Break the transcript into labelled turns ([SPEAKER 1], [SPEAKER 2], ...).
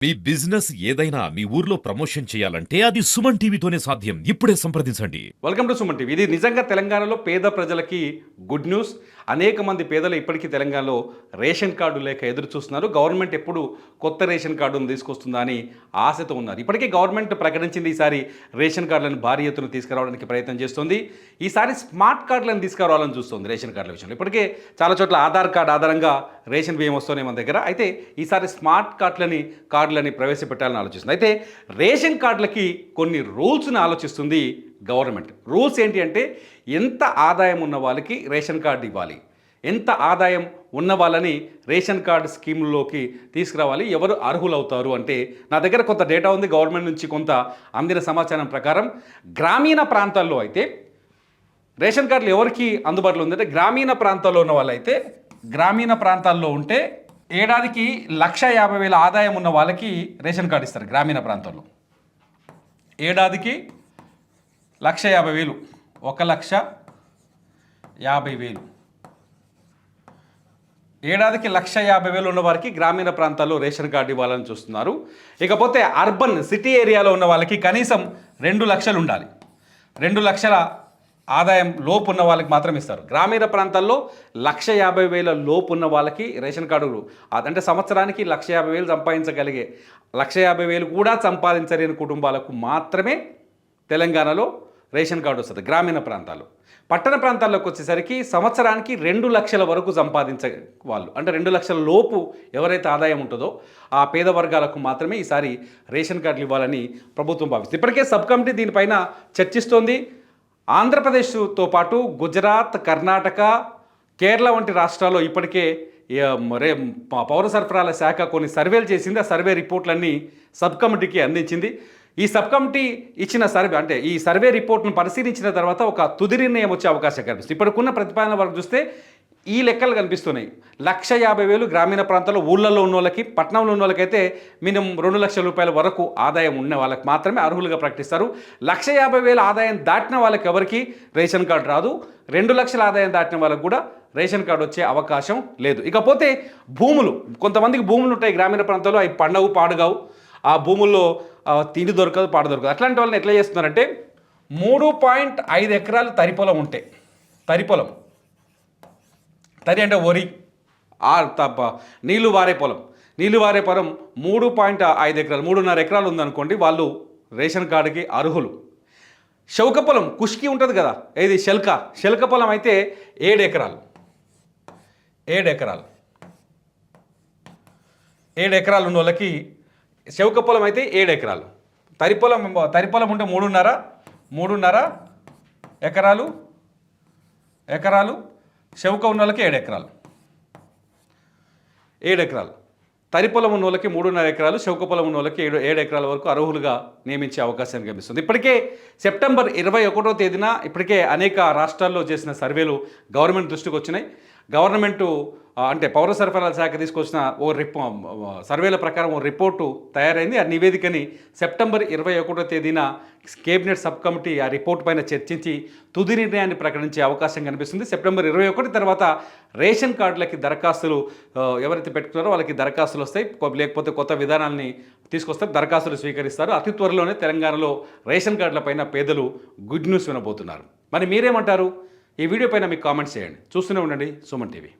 [SPEAKER 1] మీ business ఏదైనా మీ ఊర్లో promotion చేయాలంటే అది సుమన్ టీవీతోనే సాధ్యం. ఇప్పుడే సంప్రదించండి.
[SPEAKER 2] Welcome to Suman TV. ఇది నిజంగా తెలంగాణలో పేద ప్రజలకి గుడ్ న్యూస్. అనేక మంది పేదలు ఇప్పటికీ తెలంగాణలో రేషన్ కార్డు లేక ఎదురు చూస్తున్నారు. గవర్నమెంట్ ఎప్పుడు కొత్త రేషన్ కార్డును తీసుకొస్తుందా అని ఆశతో ఉన్నారు. ఇప్పటికే గవర్నమెంట్ ప్రకటించింది ఈసారి రేషన్ కార్డులను భారీ ఎత్తున తీసుకురావడానికి ప్రయత్నం చేస్తుంది. ఈసారి స్మార్ట్ కార్డులను తీసుకురావాలని చూస్తుంది రేషన్ కార్డుల విషయంలో. ఇప్పటికే చాలా చోట్ల ఆధార్ కార్డు ఆధారంగా రేషన్ బియ్యం వస్తున్నాయి మన దగ్గర. అయితే ఈసారి స్మార్ట్ కార్డులని ప్రవేశపెట్టాలని ఆలోచిస్తుంది. అయితే రేషన్ కార్డులకి కొన్ని రూల్స్ని ఆలోచిస్తుంది గవర్నమెంట్. రూల్స్ ఏంటి అంటే ఎంత ఆదాయం ఉన్న వాళ్ళకి రేషన్ కార్డు ఇవ్వాలి, ఎంత ఆదాయం ఉన్న వాళ్ళని రేషన్ కార్డు స్కీమ్లోకి తీసుకురావాలి, ఎవరు అర్హులవుతారు అంటే నా దగ్గర కొంత డేటా ఉంది. గవర్నమెంట్ నుంచి కొంత అందిన సమాచారం ప్రకారం గ్రామీణ ప్రాంతాల్లో అయితే రేషన్ కార్డులు ఎవరికి అందుబాటులో ఉందంటే గ్రామీణ ప్రాంతాల్లో ఉన్న వాళ్ళైతే గ్రామీణ ప్రాంతాల్లో ఉంటే ఏడాదికి 1,50,000 ఆదాయం ఉన్న వాళ్ళకి రేషన్ కార్డు ఇస్తారు. గ్రామీణ ప్రాంతాల్లో ఏడాదికి 1,50,000, 1,50,000 ఏడాదికి 1,50,000 ఉన్న వారికి గ్రామీణ ప్రాంతాల్లో రేషన్ కార్డు ఇవ్వాలని చూస్తున్నారు. ఇకపోతే అర్బన్ సిటీ ఏరియాలో ఉన్న వాళ్ళకి కనీసం 2 లక్షలు ఉండాలి. 2 లక్షల ఆదాయం లోపు ఉన్న వాళ్ళకి మాత్రం ఇస్తారు. గ్రామీణ ప్రాంతాల్లో 1,50,000 లోపు ఉన్న వాళ్ళకి రేషన్ కార్డు అంటే సంవత్సరానికి 1,50,000 సంపాదించగలిగే 1,50,000 కూడా సంపాదించలేని కుటుంబాలకు మాత్రమే తెలంగాణలో రేషన్ కార్డు వస్తుంది గ్రామీణ ప్రాంతాల్లో. పట్టణ ప్రాంతాల్లోకి వచ్చేసరికి సంవత్సరానికి 2 లక్షల వరకు సంపాదించే వాళ్ళు అంటే 2 లక్షల లోపు ఎవరైతే ఆదాయం ఉంటుందో ఆ పేద వర్గాలకు మాత్రమే ఈసారి రేషన్ కార్డులు ఇవ్వాలని ప్రభుత్వం భావిస్తుంది. ఇప్పటికే సబ్ కమిటీ దీనిపైన చర్చిస్తోంది. ఆంధ్రప్రదేశ్తో పాటు గుజరాత్, కర్ణాటక, కేరళ వంటి రాష్ట్రాల్లో ఇప్పటికే పౌర సరఫరాల శాఖ కొన్ని సర్వేలు చేసింది. ఆ సర్వే రిపోర్ట్లన్నీ సబ్ కమిటీకి అందించింది. ఈ సబ్ కమిటీ ఇచ్చిన సర్వే అంటే ఈ సర్వే రిపోర్ట్ను పరిశీలించిన తర్వాత ఒక తుది నిర్ణయం వచ్చే అవకాశం కనిపిస్తుంది. ఇప్పటికున్న ప్రతిపాదన వరకు చూస్తే ఈ లెక్కలు కనిపిస్తున్నాయి. 1,50,000 గ్రామీణ ప్రాంతాల్లో ఊళ్ళల్లో ఉన్న వాళ్ళకి, పట్టణంలో ఉన్న వాళ్ళకైతే మినిమం 2 లక్షల రూపాయల వరకు ఆదాయం ఉన్న వాళ్ళకి మాత్రమే అర్హులుగా ప్రకటిస్తారు. 1,50,000 ఆదాయం దాటిన వాళ్ళకి ఎవరికి రేషన్ కార్డు రాదు. 2 లక్షల ఆదాయం దాటిన వాళ్ళకి కూడా రేషన్ కార్డు వచ్చే అవకాశం లేదు. ఇకపోతే భూములు, కొంతమందికి భూములు ఉంటాయి గ్రామీణ ప్రాంతాల్లో, అవి పండవు పాడుగావు, ఆ భూముల్లో తిండి దొరకదు, పాడు దొరకదు. అట్లాంటి వాళ్ళని ఎట్లా చేస్తున్నారంటే 3.5 ఎకరాలు తరి పొలం ఉంటే, తరి అంటే వరి నీళ్లు వారే పొలం 3.5 ఎకరాలు 3.5 ఎకరాలు ఉందనుకోండి, వాళ్ళు రేషన్ కార్డుకి అర్హులు. శౌక పొలం కుష్కి ఉంటుంది కదా, ఏది శల్క పొలం అయితే 7 ఎకరాలు 7 ఎకరాలు ఉన్న వాళ్ళకి శౌక పొలం అయితే 7 ఎకరాలు, తరి పొలం ఉంటే 3.5 ఎకరాలు, శౌక ఉన్న వాళ్ళకి 7 ఎకరాలు, తరి పొలం ఉన్న వాళ్ళకి 3.5 ఎకరాలు, శౌక పొలం ఉన్న వాళ్ళకి 7 ఎకరాల వరకు అర్హులుగా నియమించే అవకాశం కనిపిస్తుంది. ఇప్పటికే సెప్టెంబర్ 21వ తేదీన ఇప్పటికే అనేక రాష్ట్రాల్లో చేసిన సర్వేలు గవర్నమెంట్ దృష్టికి వచ్చినాయి. గవర్నమెంటు అంటే పౌర సరఫరాల శాఖ తీసుకొచ్చిన సర్వేల ప్రకారం ఓ రిపోర్టు తయారైంది. ఆ నివేదికని సెప్టెంబర్ 21వ తేదీన కేబినెట్ సబ్ కమిటీ ఆ రిపోర్ట్ పైన చర్చించి తుది నిర్ణయాన్ని ప్రకటించే అవకాశం కనిపిస్తుంది. సెప్టెంబర్ 21 తర్వాత రేషన్ కార్డులకి దరఖాస్తులు ఎవరైతే పెట్టుకున్నారో వాళ్ళకి దరఖాస్తులు వస్తాయి, లేకపోతే కొత్త విధానాన్ని తీసుకొస్తారు, దరఖాస్తులు స్వీకరిస్తారు. అతి త్వరలోనే తెలంగాణలో రేషన్ కార్డులపైన పేదలు గుడ్ న్యూస్ వినబోతున్నారు. మరి మీరేమంటారు? ఈ వీడియో పైన మీకు కామెంట్స్ చేయండి. చూస్తూనే ఉండండి సుమన్ టీవీ.